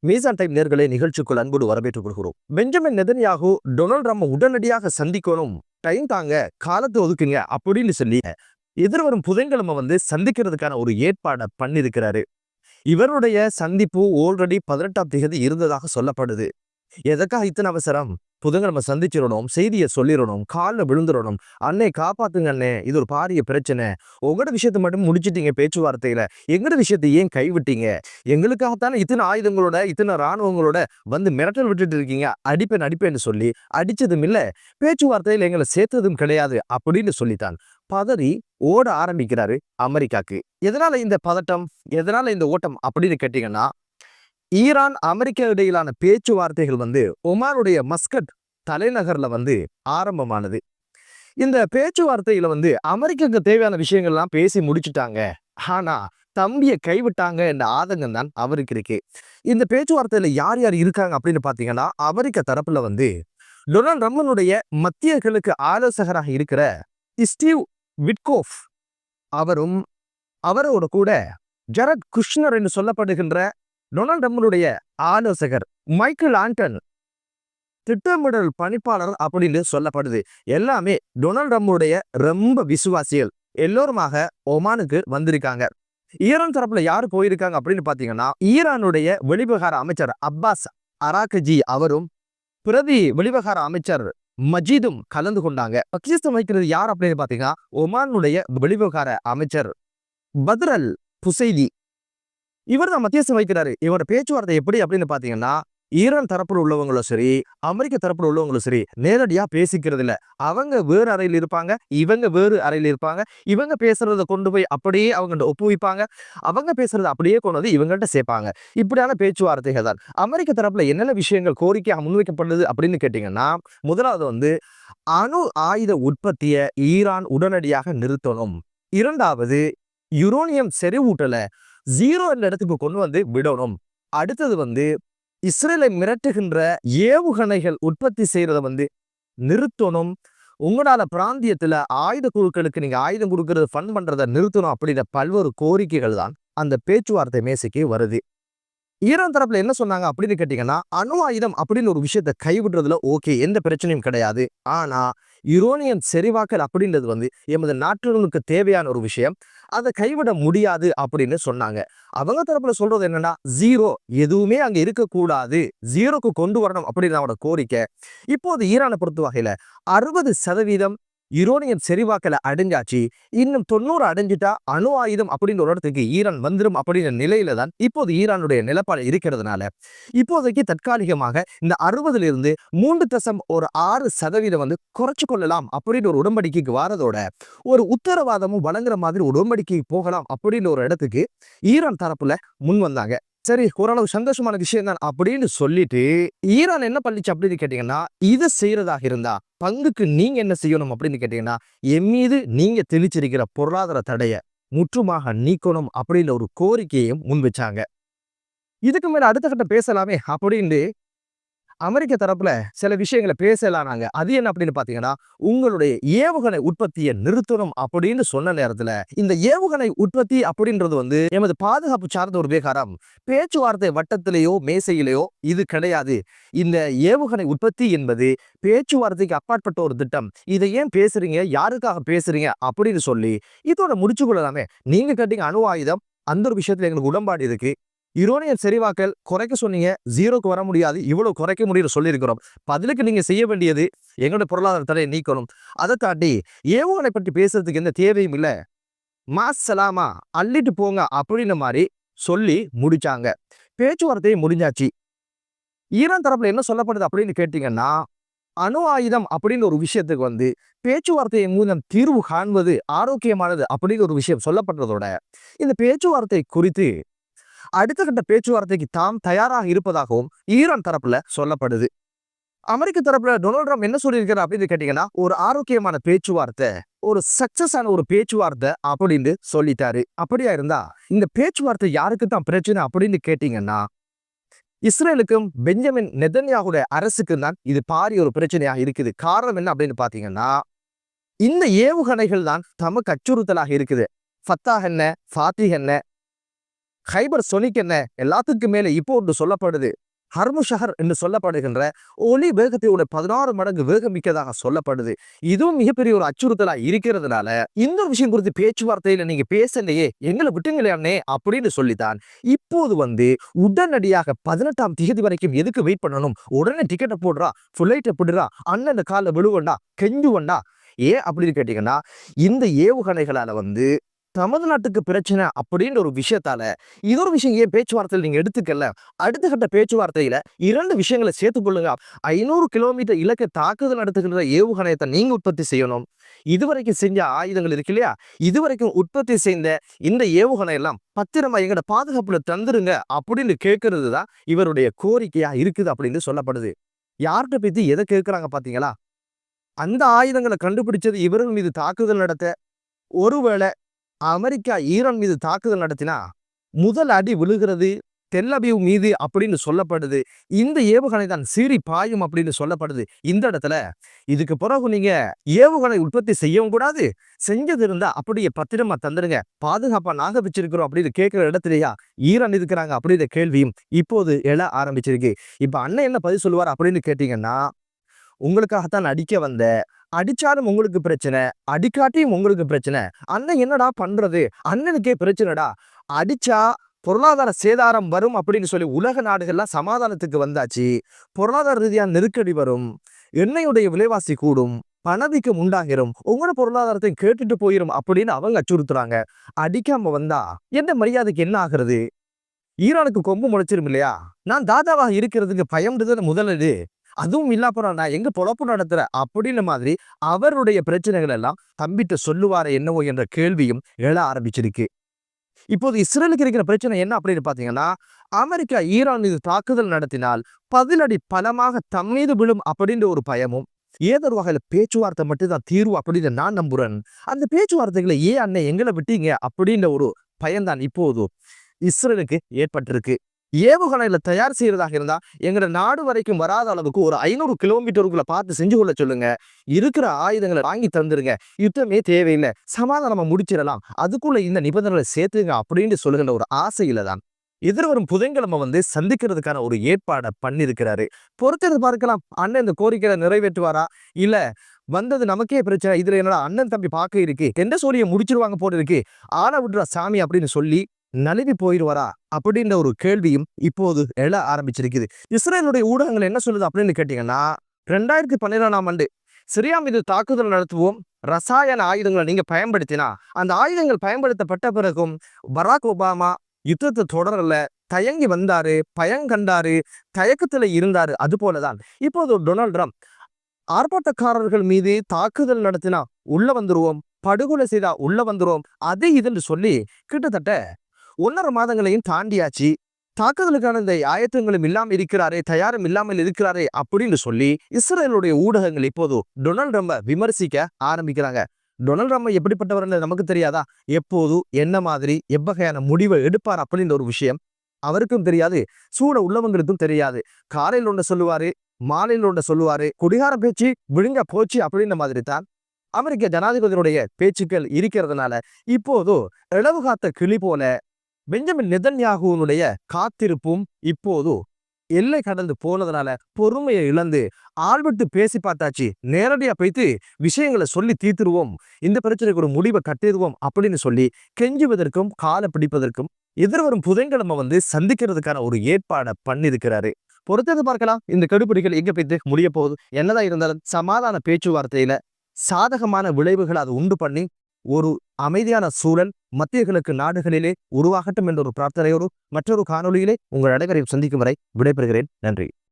மீசான் டைம் நேர்களை நிகழ்ச்சிக்குள் அன்போடு வரவேற்றுக் கொள்கிறோம். பெஞ்சமின் நெதன்யாகு டொனால்ட் ட்ரம்ப் உடனடியாக சந்திக்கணும், டைம் தாங்க, காலத்தை ஒதுக்குங்க அப்படின்னு சொல்லி எதிர்வரும் புதன்கிழமை சந்திக்கிறதுக்கான ஒரு ஏற்பாடை பண்ணிருக்கிறாரு. இவருடைய சந்திப்பு ஆல்ரெடி 18ஆம் தேதி இருந்ததாக சொல்லப்படுது. எதற்காக இத்தனை அவசரம்? புதன்கிழமை சந்திச்சிடணும், செய்தியை சொல்லிடணும், காலில் விழுந்துடணும், அண்ணே காப்பாத்துங்க அண்ணே, இது ஒரு பாரிய பிரச்சனை, உங்களோட விஷயத்தை மட்டும் முடிச்சிட்டீங்க பேச்சுவார்த்தையில, எங்களோட விஷயத்தை ஏன் கைவிட்டீங்க? எங்களுக்காகத்தானே இத்தனை ஆயுதங்களோட இத்தனை இராணுவங்களோட மிரட்டல் விட்டுட்டு இருக்கீங்க, அடிப்பேன்னு சொல்லி அடிச்சதும் இல்லை, பேச்சுவார்த்தையில் எங்களை சேர்த்ததும் கிடையாது அப்படின்னு சொல்லித்தான் பதறி ஓட ஆரம்பிக்கிறாரு அமெரிக்காக்கு. எதனால இந்த பதட்டம், எதனால இந்த ஓட்டம் அப்படின்னு கேட்டீங்கன்னா, ஈரான் அமெரிக்கா இடையிலான பேச்சுவார்த்தைகள் ஒமானுடைய மஸ்கட் தலைநகர்ல ஆரம்பமானது. இந்த பேச்சுவார்த்தையில அமெரிக்காவுக்கு தேவையான விஷயங்கள்லாம் பேசி முடிச்சுட்டாங்க. ஆனா தம்பியை கைவிட்டாங்க என்ற ஆதங்கம் தான் அவருக்கு இருக்கு. இந்த பேச்சுவார்த்தையில யார் யார் இருக்காங்க அப்படின்னு பாத்தீங்கன்னா, அமெரிக்க தரப்புல டொனால்ட் ட்ரம்பனுடைய மத்திய கிழக்கு ஆலோசகராக இருக்கிற ஸ்டீவ் விட்கோஃப் அவரும், அவரோட கூட ஜரட் குஷ்னர் என்று சொல்லப்படுகின்ற டொனால்ட் ட்ரம்பனுடைய ஆலோசகர் மைக்கேல் ஆண்டன், திட்டமிடல் பணிப்பாளர் அப்படின்னு சொல்லப்படுது. எல்லாமே டொனால்ட் ட்ரம்புடைய ரொம்ப விசுவாசிகள் எல்லோருமாக ஒமானுக்கு வந்திருக்காங்க. ஈரான் தரப்புல யாரு போயிருக்காங்க அப்படின்னு பாத்தீங்கன்னா, ஈரானுடைய வெளிவிவகார அமைச்சர் அப்பாஸ் அராகஜி அவரும் பிரதி வெளிவிவகார அமைச்சர் மஜீதும் கலந்து கொண்டாங்க. பக்கிஸ்தான் வைக்கிறது யார் அப்படின்னு பாத்தீங்கன்னா, ஒமானுடைய வெளிவிவகார அமைச்சர் பத்ரல் புசைதி, இவர் தான் மத்தியஸ்தம் வைக்கிறாரு. இவரோட பேச்சுவார்த்தை எப்படி அப்படின்னு பாத்தீங்கன்னா, ஈரான் தரப்புல உள்ளவங்களும் சரி, அமெரிக்க தரப்புல உள்ளவங்களும் சரி, நேரடியா பேசிக்கிறது இல்ல. அவங்க வேறு அறையில் இருப்பாங்க, இவங்க வேறு அறையில் இருப்பாங்க. இவங்க பேசுறத கொண்டு போய் அப்படியே அவங்கள்ட்ட ஒப்புவிப்பாங்க, அவங்க பேசுறதை அப்படியே கொண்டு வந்து இவங்கள்ட்ட சேர்ப்பாங்க. இப்படியான பேச்சுவார்த்தைகள் தான். அமெரிக்க தரப்புல என்னென்ன விஷயங்கள் கோரிக்கையாக முன்வைக்கப்படுது அப்படின்னு கேட்டீங்கன்னா, முதலாவது அணு ஆயுத உற்பத்தியை ஈரான் உடனடியாக நிறுத்தணும். இரண்டாவது, யுரேனியம் செறிவூட்டலை 0 என்ற இடத்துக்கு கொண்டு விடணும். அடுத்தது இஸ்ரேலை மிரட்டுகின்ற ஏவுகணைகள் உற்பத்தி செய்யறத நிறுத்தணும். உங்களால பிராந்தியத்துல ஆயுத குழுக்களுக்கு நீங்க ஆயுதம் கொடுக்கறது ஃபண்ட் பண்றதை நிறுத்தணும் அப்படின்ற பல்வேறு கோரிக்கைகள் தான் அந்த பேச்சுவார்த்தை மேசைக்கு வருது. ஈரான் தரப்புல என்ன சொன்னாங்க அப்படின்னு கேட்டீங்கன்னா, அணு ஆயுதம் அப்படின்னு ஒரு விஷயத்த கைவிடுறதுல ஓகே, எந்த பிரச்சனையும் கிடையாது. ஆனா யுரேனியம் செறிவாக்கல் அப்படின்றது எமது நாட்டுகளுக்கு தேவையான ஒரு விஷயம், அதை கைவிட முடியாது அப்படின்னு சொன்னாங்க. அவங்க தரப்புல சொல்றது என்னன்னா, 0 எதுவுமே அங்க இருக்கக்கூடாது, 0க்கு கொண்டு வரணும் அப்படின்னு அவனோட கோரிக்கை. இப்போது ஈரானை பொறுத்த வகையில 60% யுரேனியம் செறிவாக்கலை அடைஞ்சாச்சு. இன்னும் 90 அடைஞ்சிட்டா அணு ஆயுதம் அப்படின்னு ஒரு இடத்துக்கு ஈரான் வந்துடும் அப்படின்ற நிலையில தான் இப்போது ஈரானுடைய நிலப்பாடு இருக்கிறதுனால, இப்போதைக்கு தற்காலிகமாக இந்த 60லிருந்து 3.6% குறைச்சு கொள்ளலாம் அப்படின்னு ஒரு உடன்படிக்கைக்கு வாரதோட ஒரு உத்தரவாதமும் வழங்குற மாதிரி உடன்படிக்கைக்கு போகலாம் அப்படின்னு ஒரு இடத்துக்கு ஈரான் தரப்புல முன் வந்தாங்க. சரி, ஓரளவு சந்தோஷமான விஷயம் தான் அப்படின்னு சொல்லிட்டு ஈரான் என்ன பண்ணிச்சு அப்படின்னு கேட்டீங்கன்னா, இதை செய்யறதாக இருந்தா பங்குக்கு நீங்க என்ன செய்யணும் அப்படின்னு கேட்டீங்கன்னா, என் மீது நீங்க தெளிச்சிருக்கிற பொருளாதார தடையை முற்றுமாக நீக்கணும் அப்படின்ற ஒரு கோரிக்கையையும் முன் வச்சாங்க. இதுக்கு மேல அடுத்த கட்ட பேசலாமே அப்படின்னு அமெரிக்க தரப்புல சில விஷயங்களை பேசலானாங்க. அது என்ன அப்படின்னு பாத்தீங்கன்னா, உங்களுடைய ஏவுகணை உற்பத்தியை நிறுத்தணும் அப்படின்னு சொன்ன நேரத்துல, இந்த ஏவுகணை உற்பத்தி அப்படின்றது எமது பாதுகாப்பு சார்ந்த ஒரு விவகாரம், பேச்சுவார்த்தை வட்டத்திலேயோ மேசையிலேயோ இது கிடையாது. இந்த ஏவுகணை உற்பத்தி என்பது பேச்சுவார்த்தைக்கு அப்பாற்பட்ட ஒரு திட்டம். இதை ஏன் பேசுறீங்க, யாருக்காக பேசுறீங்க அப்படின்னு சொல்லி இதோட முடிச்சு கொள்ளலாமே. நீங்க கேட்டீங்க அணு ஆயுதம், அந்த ஒரு விஷயத்துல எங்களுக்கு உடன்பாடு இருக்கு. யுரேனியம் செறிவாக்கல் குறைக்க சொன்னீங்க, 0க்கு வர முடியாது, இவ்வளவு குறைக்க முடியும் சொல்லியிருக்கிறோம். பதிலுக்கு நீங்க செய்ய வேண்டியது எங்களுடைய பொருளாதார தடையை நீக்கணும். அதை தாண்டி ஏவுகணை பற்றி பேசுறதுக்கு எந்த தேவையும் இல்லை, மாசலாமா அள்ளிட்டு போங்க அப்படின்ற மாதிரி சொல்லி முடிச்சாங்க. பேச்சுவார்த்தையை முடிஞ்சாச்சு. ஈரான் தரப்புல என்ன சொல்லப்படுது அப்படின்னு கேட்டீங்கன்னா, அணு ஆயுதம் அப்படின்னு ஒரு விஷயத்துக்கு பேச்சுவார்த்தையின் மூலம் தீர்வு காண்பது ஆரோக்கியமானது அப்படின்னு ஒரு விஷயம் சொல்லப்படுறதோட, இந்த பேச்சுவார்த்தை குறித்து அடுத்த கட்ட பேச்சுவார்த்தைக்கு தாம் தயாராக இருப்பதாகவும் ஈரான் தரப்புல சொல்லப்படுது. அமெரிக்க தரப்புல டொனால்ட் ட்ரம்ப் என்ன சொல்லியிருக்கிறார் அப்படின்னு கேட்டீங்கன்னா, ஒரு ஆரோக்கியமான பேச்சுவார்த்தை, ஒரு சக்சஸ் ஆன ஒரு பேச்சுவார்த்தை அப்படின்னு சொல்லிட்டாரு. அப்படியா இருந்தா இந்த பேச்சுவார்த்தை யாருக்கு தான் பிரச்சனை அப்படின்னு கேட்டீங்கன்னா, இஸ்ரேலுக்கும் பெஞ்சமின் நெதன்யாகுடைய அரசுக்கும் தான் இது பாரிய ஒரு பிரச்சனையாக இருக்குது. காரணம் என்ன அப்படின்னு பாத்தீங்கன்னா, இந்த ஏவுகணைகள் தான் தமக்கு அச்சுறுத்தலாக இருக்குது. ஃபத்தாஹ் என்ன, ஃபாத்திஹ் என்ன, ஹைபர் சொனிக் என்ன எல்லாத்துக்கும் மேலே இப்போ ஒன்று சொல்லப்படுது. ஹர்முஷஹர் என்று சொல்லப்படுகின்ற ஒளி வேகத்தையோட 16 மடங்கு வேகம் மிக்கதாக சொல்லப்படுது. இதுவும் மிகப்பெரிய ஒரு அச்சுறுத்தலா இருக்கிறதுனால இந்த விஷயம் குறித்து பேச்சுவார்த்தையில நீங்க பேசலையே, எங்களை விட்டுங்களே அண்ணே அப்படின்னு சொல்லித்தான் இப்போது உடனடியாக 18ஆம் தேதி வரைக்கும் எதுக்கு வெயிட் பண்ணணும், உடனே டிக்கெட்டை போடுறா, ஃபிளைட்டை போடுறா, அண்ணன் காலில் விழுவண்டா, கெஞ்சுவண்டா. ஏன் அப்படின்னு கேட்டீங்கன்னா, இந்த ஏவுகணைகளால நமது நாட்டுக்கு பிரச்சனை அப்படின்ற ஒரு விஷயத்தால இன்னொரு விஷயம் ஏன் பேச்சுவார்த்தையில் நீங்க எடுத்துக்கல, அடுத்த கட்ட பேச்சுவார்த்தையில 2 விஷயங்களை சேர்த்துக் கொள்ளுங்க. 500 கிலோமீட்டர் இலக்கை தாக்குதல் நடத்துகின்ற ஏவுகணையத்தை நீங்க உற்பத்தி செய்யணும். இதுவரைக்கும் செஞ்ச ஆயுதங்கள் இருக்கு இல்லையா, இதுவரைக்கும் உற்பத்தி செய்த இந்த ஏவுகணை எல்லாம் பத்திரமா எங்கட பாதுகாப்புல தந்துருங்க அப்படின்னு கேட்கறது தான் இவருடைய கோரிக்கையா இருக்குது அப்படின்னு சொல்லப்படுது. யார்கிட்ட பத்தி எதை கேட்கிறாங்க பாத்தீங்களா? அந்த ஆயுதங்களை கண்டுபிடிச்சது இவர்கள் மீது தாக்குதல் நடத்த, ஒருவேளை அமெரிக்கா ஈரான் மீது தாக்குதல் நடத்தினா முதல் அடி விழுகிறது தெல் அவீவ் மீது அப்படின்னு சொல்லப்படுது. இந்த ஏவுகணை தான் சீறி பாயும் அப்படின்னு சொல்லப்படுது. இந்த இடத்துல இதுக்கு பிறகு நீங்க ஏவுகணை உற்பத்தி செய்யவும் கூடாது, செஞ்சது இருந்தா அப்படியே பத்திரமா தந்துருங்க, பாதுகாப்பா நாங்க வச்சிருக்கிறோம் அப்படின்னு கேட்கிற இடத்துலயா ஈரான் இருக்கிறாங்க அப்படின்ற கேள்வியும் இப்போது எழ ஆரம்பிச்சிருக்கு. இப்ப அண்ணன் என்ன பதில் சொல்லுவார் அப்படின்னு கேட்டீங்கன்னா, உங்களுக்காகத்தான் அடிக்க வந்த, அடிச்சாலும் உங்களுக்கு பிரச்சனை, அடிக்காட்டியும் உங்களுக்கு பிரச்சனை, அண்ணன் என்னடா பண்றது, அண்ணனுக்கே பிரச்சனைடா, அடிச்சா பொருளாதார சேதாரம் வரும் அப்படின்னு சொல்லி உலக நாடுகள்லாம் சமாதானத்துக்கு வந்தாச்சு, பொருளாதார ரீதியான நெருக்கடி வரும், எண்ணெயுடைய விலைவாசி கூடும், பணவீக்கம் உண்டாகிரும், உங்களோட பொருளாதாரத்தை கேட்டுட்டு போயிரும் அப்படின்னு அவங்க அச்சுறுத்துறாங்க. அடிக்காம வந்தா எந்த மரியாதைக்கு என்ன ஆகுறது? ஈரானுக்கு கொம்பு முளைச்சிரும் இல்லையா? நான் தாதாவாக இருக்கிறதுக்கு பயம்ன்றது முதலீடு, அதுவும் இல்லாப்பறம் நான் எங்க பொழப்பு நடத்துற அப்படின்னு மாதிரி அவருடைய பிரச்சனைகள் எல்லாம் தம்பிட்ட சொல்லுவார என்னவோ என்ற கேள்வியும் எழ ஆரம்பிச்சிருக்கு. இப்போது இஸ்ரேலுக்கு இருக்கிற பிரச்சனை என்ன அப்படின்னு பாத்தீங்கன்னா, அமெரிக்கா ஈரான் மீது தாக்குதல் நடத்தினால் பதிலடி பலமாக தம் மீது விழும் அப்படின்ற ஒரு பயமும், ஏதோ ஒரு வகையில பேச்சுவார்த்தை மட்டும்தான் தீர்வு அப்படின்னு நான் நம்புறேன். அந்த பேச்சுவார்த்தைகளை ஏன் அண்ணன் எங்களை விட்டீங்க அப்படின்ற ஒரு பயம்தான் இப்போது இஸ்ரேலுக்கு ஏற்பட்டிருக்கு. ஏவுகணையில தயார் செய்யறதாக இருந்தா எங்க நாடு வரைக்கும் வராத அளவுக்கு ஒரு 500 கிலோமீட்டருக்குள்ள பார்த்து செஞ்சு கொள்ள சொல்லுங்க, இருக்கிற ஆயுதங்களை வாங்கி தந்துருங்க, யுத்தமே தேவையில்லை, சமாதானமா முடிச்சிடலாம், அதுக்குள்ள இந்த நிபந்தனைகளை சேர்த்துங்க அப்படின்னு சொல்லுகின்ற ஒரு ஆசையில தான் எதிர்வரும் புதன்கிழமை சந்திக்கிறதுக்கான ஒரு ஏற்பாடை பண்ணிருக்கிறாரு. பொறுத்திருந்து பார்க்கலாம், அண்ணன் இந்த கோரிக்கையை நிறைவேற்றுவாரா, இல்ல வந்தது நமக்கே பிரச்சனை, இதுல என்னோட அண்ணன் தம்பி பார்க்க இருக்கு, எந்த சோழியை முடிச்சிருவாங்க போல இருக்கு, ஆளை விடுறா சாமி அப்படின்னு சொல்லி நழுவி போயிடுவாரா அப்படின்ற ஒரு கேள்வியும் இப்போது எழ ஆரம்பிச்சிருக்குது. இஸ்ரேலுடைய ஊடகங்கள் என்ன சொல்லுது அப்படின்னு கேட்டீங்கன்னா, 2012ஆம் ஆண்டு சிரியா மீது தாக்குதல் நடத்துவோம், ரசாயன ஆயுதங்களை நீங்க பயன்படுத்தினா, அந்த ஆயுதங்கள் பயன்படுத்தப்பட்ட பிறகும் பராக் ஒபாமா யுத்தத்தை தொடரல, தயங்கி வந்தாரு, பயங்கண்டாரு, தயக்கத்துல இருந்தாரு. அது போலதான் இப்போது டொனால்ட் ட்ரம்ப் ஆர்ப்பாட்டக்காரர்கள் மீது தாக்குதல் நடத்தினா உள்ள வந்துருவோம், படுகொலை செய்தா உள்ள வந்துருவோம், அது இதுன்னு சொல்லி கிட்டத்தட்ட 1.5 மாதங்களையும் தாண்டியாச்சு. தாக்குதலுக்கான இந்த ஆயத்தங்களும் இல்லாமல் இருக்கிறாரே, தயாரும் இல்லாமல் இருக்கிறாரே அப்படின்னு சொல்லி இஸ்ரேலுடைய ஊடகங்கள் இப்போது டொனால்ட் ட்ரம்பை விமர்சிக்க ஆரம்பிக்கிறாங்க. டொனால்ட் ட்ரம்ப் எப்படிப்பட்டவர் நமக்கு தெரியாதா? எப்போது என்ன மாதிரி எவ்வகையான முடிவை எடுப்பார் அப்படின்ற ஒரு விஷயம் அவருக்கும் தெரியாது, சூட உள்ளவங்களுக்கும் தெரியாது. காலையில் ஒன்று சொல்லுவாரு, மாலையில் ஒன்று சொல்லுவாரு, குடிகார பேச்சு விழுங்க போச்சு அப்படின்ற மாதிரி தான் அமெரிக்க ஜனாதிபதியுடைய பேச்சுக்கள் இருக்கிறதுனால இப்போது இளவு காத்த கிளி போல பெஞ்சமின் நெதன்யாகுவினுடைய காத்திருப்பும் இப்போது எல்லை கடந்து போனதுனால பொறுமையை இழந்து ஆள்விட்டு பேசி பார்த்தாச்சு, நேரடியா போய்த்து விஷயங்களை சொல்லி தீர்த்துருவோம், இந்த பிரச்சனைக்கு ஒரு முடிவை கட்டிடுவோம் அப்படின்னு சொல்லி கெஞ்சுவதற்கும் காலை பிடிப்பதற்கும் எதிர்வரும் புதன்கிழமை சந்திக்கிறதுக்கான ஒரு ஏற்பாடை பண்ணிருக்கிறாரு. பொறுத்தது பார்க்கலாம் இந்த கடுபிடிகள் எங்க போய்த்து முடிய போகுது. என்னதான் இருந்தாலும் சமாதான பேச்சுவார்த்தையில சாதகமான விளைவுகள் அது உண்டு பண்ணி ஒரு அமைதியான சூழல் மத்திய கிழக்கு நாடுகளிலே உருவாகட்டும் என்ற ஒரு பிரார்த்தனையோடு மற்றொரு காணொலியிலே உங்கள் அனைவரையும் சந்திக்கும் வரை விடைபெறுகிறேன். நன்றி.